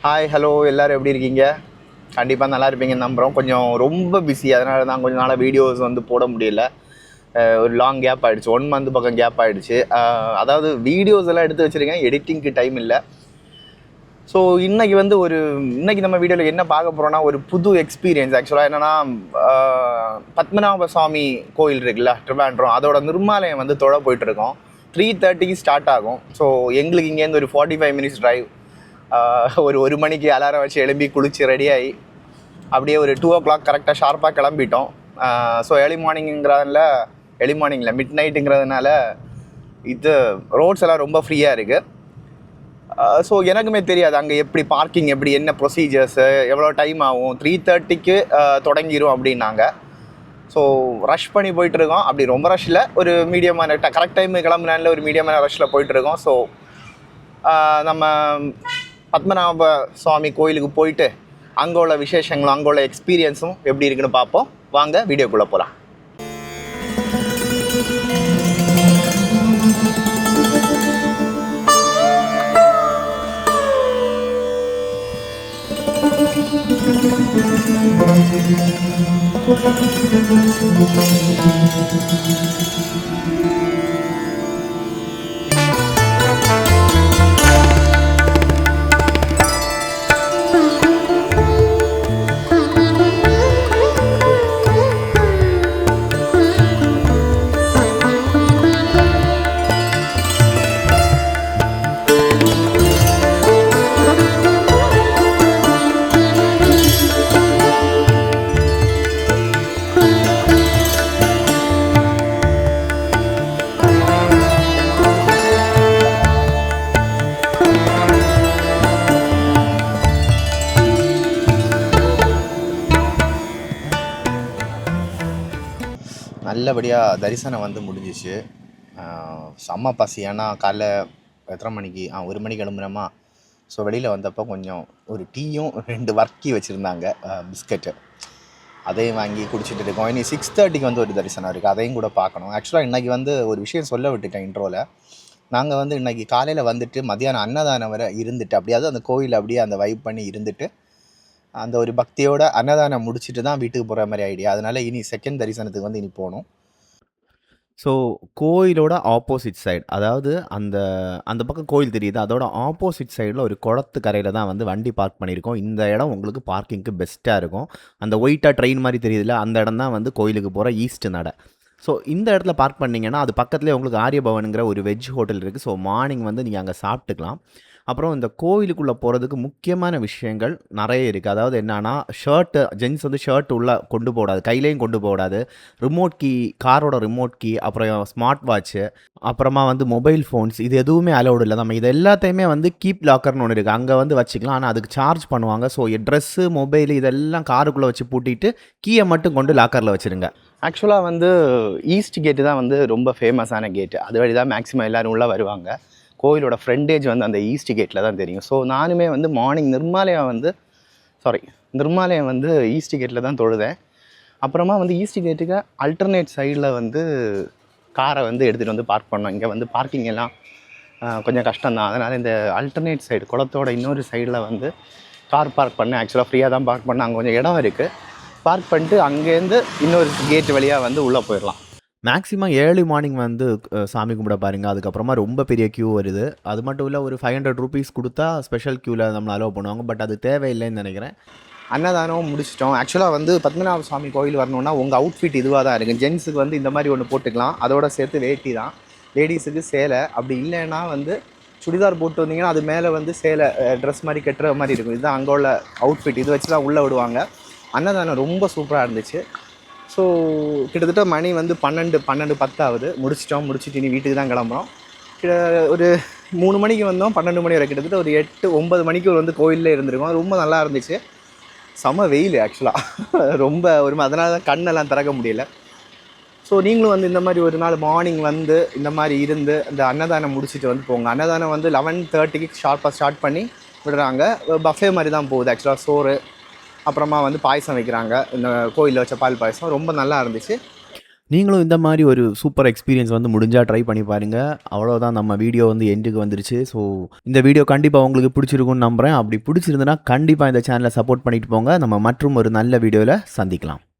Hi hello எல்லோரும் எப்படி இருக்கீங்க? கண்டிப்பாக நல்லா இருப்பீங்கன்னு நம்புகிறோம். கொஞ்சம் ரொம்ப பிஸி, அதனால தான் கொஞ்சம் நாளாக வீடியோஸ் வந்து போட முடியல. ஒரு லாங் கேப் ஆகிடுச்சு, 1 மந்த் பக்கம் கேப் ஆகிடுச்சு. அதாவது வீடியோஸ் எல்லாம் எடுத்து வச்சுருக்கேன், எடிட்டிங்க்கு டைம் இல்லை. ஸோ இன்றைக்கி நம்ம வீடியோவில் என்ன பார்க்க போகிறோன்னா, ஒரு புது எக்ஸ்பீரியன்ஸ். ஆக்சுவலாக என்னென்னா, பத்மநாப சுவாமி கோயில் இருக்குல்ல ட்ரிவாண்ட்ரம், அதோட நிர்மாலயம் வந்து தொழ போயிட்டுருக்கோம். 3:30க்கு ஸ்டார்ட் ஆகும். ஸோ எங்களுக்கு இங்கேருந்து ஒரு 45 மினிட்ஸ் ட்ரைவ். ஒரு மணிக்கு அலாரம் வச்சு எழும்பி குளிச்சு ரெடியாகி அப்படியே ஒரு 2 o'clock கரெக்டாக ஷார்ப்பாக கிளம்பிட்டோம். ஸோ ஏர்லி மார்னிங்கில் மிட் நைட்டுங்கிறதுனால இது ரோட்ஸ் எல்லாம் ரொம்ப ஃப்ரீயாக இருக்குது. ஸோ எனக்குமே தெரியாது அங்கே எப்படி பார்க்கிங், எப்படி என்ன ப்ரொசீஜர்ஸு, எவ்வளோ டைம் ஆகும். 3:30க்கு தொடங்கிடும் அப்படின்னாங்க. ஸோ ரஷ் பண்ணி போயிட்டுருக்கோம். அப்படி ரொம்ப ரஷ் இல்லை, ஒரு மீடியமான கரெக்ட் டைமு கிளம்புனால ஒரு மீடியமான ரஷ்ஷில் போயிட்டுருக்கோம். ஸோ நம்ம பத்மநாப சுவாமி கோயிலுக்கு போயிட்டு அங்கே உள்ள விசேஷங்களும் அங்கே உள்ள எக்ஸ்பீரியன்ஸும் எப்படி இருக்குன்னு பார்ப்போம். வாங்க வீடியோக்குள்ளே போகலாம். நல்லபடியாக தரிசனம் வந்து முடிஞ்சிச்சு. செம்ம பசி. ஏன்னா காலைல எத்தனை மணிக்கு 1 மணிக்கு கிளம்புனோமா. ஸோ வெளியில் வந்தப்போ கொஞ்சம் ஒரு டீயும் 2 வர்க்கி வச்சுருந்தாங்க, பிஸ்கெட்டு. அதையும் வாங்கி குடிச்சிட்டு இருக்கோம். இனி 6:30க்கு வந்து ஒரு தரிசனம் இருக்குது, அதையும் கூட பார்க்கணும். ஆக்சுவலாக இன்றைக்கி வந்து ஒரு விஷயம் சொல்ல விட்டுட்டேன் இன்ட்ரோவில். நாங்கள் வந்து இன்றைக்கி காலையில் வந்துட்டு மத்தியானம் அன்னதானம் வரை இருந்துட்டு, அப்படியாவது அந்த கோயில் அப்படியே அந்த வைப் பண்ணி இருந்துட்டு அந்த ஒரு பக்தியோட அன்னதானம் முடிச்சுட்டு தான் வீட்டுக்கு போகிற மாதிரி ஐடியா. அதனால் இனி செகண்ட் தரிசனத்துக்கு வந்து இனி போகணும். ஸோ கோயிலோட ஆப்போசிட் சைடு, அதாவது அந்த அந்த பக்கம் கோயில் தெரியுது, அதோட ஆப்போசிட் சைடில் ஒரு குளத்து கரையில் தான் வந்து வண்டி பார்க் பண்ணியிருக்கோம். இந்த இடம் உங்களுக்கு பார்க்கிங்க்கு பெஸ்ட்டாக இருக்கும். அந்த ஒயிட்டாக ட்ரெயின் மாதிரி தெரியுதுல்ல, அந்த இடம் தான் வந்து கோயிலுக்கு போகிற ஈஸ்ட் நடை. ஸோ இந்த இடத்துல பார்க் பண்ணிங்கன்னா அது பக்கத்துலேயே உங்களுக்கு ஆரியபவனுங்கிற ஒரு வெஜ் ஹோட்டல் இருக்குது. ஸோ மார்னிங் வந்து நீங்கள் அங்கே சாப்பிட்டுக்கலாம். அப்புறம் இந்த கோயிலுக்குள்ளே போகிறதுக்கு முக்கியமான விஷயங்கள் நிறைய இருக்குது. அதாவது என்னன்னா, ஜென்ஸ் வந்து ஷர்ட் உள்ளே கொண்டு போடாது, கையிலையும் கொண்டு போடாது. ரிமோட் கீ, காரோட ரிமோட் கீ, அப்புறம் ஸ்மார்ட் வாட்ச்சு, அப்புறமா வந்து மொபைல் ஃபோன்ஸ், இது எதுவுமே அலௌடு இல்லை. நம்ம இது எல்லாத்தையுமே வந்து கீப் லாக்கர்னு ஒன்று இருக்குது, அங்கே வந்து வச்சுக்கலாம். ஆனால் அதுக்கு சார்ஜ் பண்ணுவாங்க. ஸோ ட்ரெஸ்ஸு, மொபைல் இதெல்லாம் காருக்குள்ளே வச்சு பூட்டிட்டு கீயை மட்டும் கொண்டு லாக்கரில் வச்சுருங்க. ஆக்சுவலாக வந்து ஈஸ்ட் கேட்டு தான் வந்து ரொம்ப ஃபேமஸான கேட்டு. அது வழி தான் மேக்ஸிமம் எல்லோரும் உள்ளே வருவாங்க. கோயிலோட ஃப்ரண்டேஜ் வந்து அந்த ஈஸ்ட் கேட்டில் தான் தெரியும். ஸோ நானுமே வந்து மார்னிங் நிர்மாலயம் வந்து ஈஸ்ட் கேட்டில் தான் தொழுதேன். அப்புறமா வந்து ஈஸ்ட் கேட்டுக்கு அல்டர்னேட் சைடில் வந்து காரை வந்து எடுத்துகிட்டு வந்து பார்க் பண்ணோம். இங்கே வந்து பார்க்கிங் எல்லாம் கொஞ்சம் கஷ்டம்தான். அதனால் இந்த அல்டர்னேட் சைடு, குளத்தோட இன்னொரு சைடில் வந்து கார் பார்க் பண்ணேன். ஆக்சுவலாக ஃப்ரீயாக தான் பார்க் பண்ணேன். அங்கே கொஞ்சம் இடம் இருக்குது. பார்க் பண்ணிட்டு அங்கேருந்து இன்னொரு கேட் வழியாக வந்து உள்ளே போயிடலாம். மேக்ஸிமம் ஏர்லி மார்னிங் வந்து சாமி கும்பிட பாருங்கள். அதுக்கப்புறமா ரொம்ப பெரிய க்யூ வருது. அது மட்டும் இல்லை, ஒரு 500 ரூபீஸ் கொடுத்தா ஸ்பெஷல் க்யூவில் நம்மளை அலோவ் பண்ணுவாங்க. பட் அது தேவையில்லைன்னு நினைக்கிறேன். அன்னதானம் முடிச்சிட்டோம். ஆக்சுவலாக வந்து பத்மநாப சுவாமி கோயில் வரணுன்னா உங்கள் அவுட்ஃபிட் இதுவாக தான் இருக்குது. ஜென்ஸுக்கு வந்து இந்த மாதிரி ஒன்று போட்டுக்கலாம், அதோட சேர்த்து வேட்டி தான். லேடிஸுக்கு சேலை. அப்படி இல்லைன்னா வந்து சுடிதார் போட்டு வந்தீங்கன்னா அது மேலே வந்து சேலை ட்ரெஸ் மாதிரி கட்டுற மாதிரி இருக்கும். இதுதான் அங்கே உள்ள அவுட்ஃபிட். இது வச்சு தான் உள்ளே விடுவாங்க. அன்னதானம் ரொம்ப சூப்பராக இருந்துச்சு. ஸோ கிட்டத்தட்ட மணி வந்து 12:10 ஆகுது. முடிச்சுட்டு இனி வீட்டுக்கு தான் கிளம்புறோம். ஒரு 3 மணிக்கு வந்தோம், 12 மணி வரை. கிட்டத்தட்ட ஒரு 8-9 மணிக்கு வந்து கோயிலில் இருந்திருக்கோம். ரொம்ப நல்லா இருந்துச்சு. செம வெயில் ஆக்சுவலாக ரொம்ப அதனால தான் கண்ணெல்லாம் திறக்க முடியல. ஸோ நீங்களும் வந்து இந்த மாதிரி ஒரு நாள் மார்னிங் வந்து இந்த மாதிரி இருந்து இந்த அன்னதானம் முடிச்சுட்டு வந்து போங்க. அன்னதானம் வந்து 11:30க்கு ஷார்ப்பாக ஸ்டார்ட் பண்ணி விடுறாங்க. பஃபே மாதிரி தான் போகுது. ஆக்சுவலாக சோறு, அப்புறமா வந்து பாயசம் வைக்கிறாங்க. இந்த கோயிலில் வச்ச பால் பாயசம் ரொம்ப நல்லா இருந்துச்சு. நீங்களும் இந்த மாதிரி ஒரு சூப்பர் எக்ஸ்பீரியன்ஸ் வந்து முடிஞ்சால் ட்ரை பண்ணி பாருங்கள். அவ்வளோதான், நம்ம வீடியோ வந்து எண்டுக்கு வந்துருச்சு. ஸோ இந்த வீடியோ கண்டிப்பாக உங்களுக்கு பிடிச்சிருக்குன்னு நம்புகிறேன். அப்படி பிடிச்சிருந்துன்னா கண்டிப்பாக இந்த சேனலை சப்போர்ட் பண்ணிட்டு போங்க. நம்ம மற்றும் ஒரு நல்ல வீடியோவில் சந்திக்கலாம்.